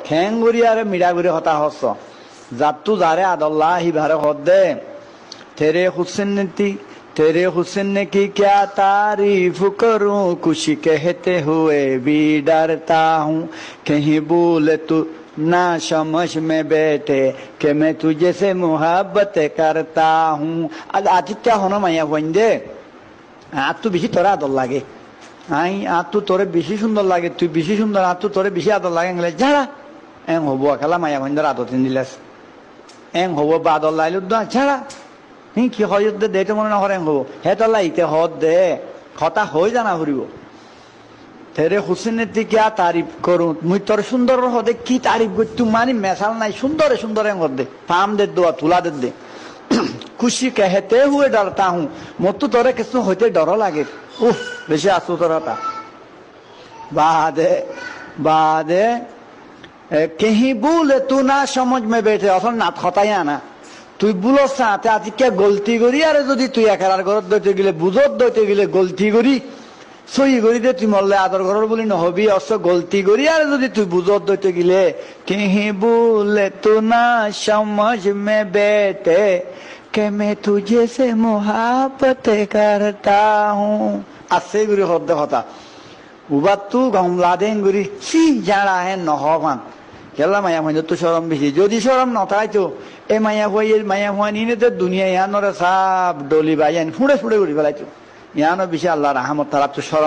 খেং গুড়ি আরে মিড়া গুড়ি হতা হস জাতু যারে আদল্লাহ হিবারে হদ দে तेरे हुस्न की क्या तारीफ करूं खुशी कहते हुए भी डरता हूं कहीं भूल तू ना समझ में बैठे कि मैं तुझे से मोहब्बत करता हूं आदित्य होनो माया वंदे আর তো বেশি তোরা আদর লাগে আর তো তোরে বেশি সুন্দর লাগে তুই বেশি সুন্দর আর তো তোরে বেশি আদর লাগে গেলে যারা এং হবো খেলা মায়া ভঞ্জার আদর তিন দিলাস এং হবো বা আদর লাইল ছাড়া কি হয় দে তো মনে নকরে হবো হে তো লাইতে হদ দে কথা হয়ে জানা ফুরিব তেরে হুসেনের দিকে তারিফ করুন মুই তোর সুন্দর হদে কি তারিফ করি তুই মানি মেশাল নাই সুন্দরে সুন্দরে হদ দে পাম দে দোয়া তুলা দে খুশি कहते हुए डरता हूं মত তোরে কিছু হইতে ডর লাগে উফ বেশি আসু তোরটা বাদে कहीं भूल तू ना समझ में बैठे অথন না কথাই আনা তুই বুঝস না আজকে গলতি করি আরে যদি তুই একার ঘরত দইতে গেলে বুঝত দইতে গেলে গলতি করি সই করি দে তুই মরলে আদর ঘর বলি নহবি অস গলতি করি আরে যদি তুই বুঝত দইতে গেলে कहीं भूल तू ना समझ में बैठे कि मैं तुझे से मोहब्बत करता हूं আসে গুরি হদ কথা উবাত তু গমলা দেন গুরি সি জাড়া হে নহবান কেলা মায়া হইন তো শরম বেশি যদি শরম নথাই তো এ মায়া হওয়া নিনে তো দুনিয়া ইয়ানোর সাপ ডলি বাজান ফুড়ে ফুড়ে উড়ি ফেলাইতো ইয়ানো বেশি আল্লাহ রাহমত তারা তো শরম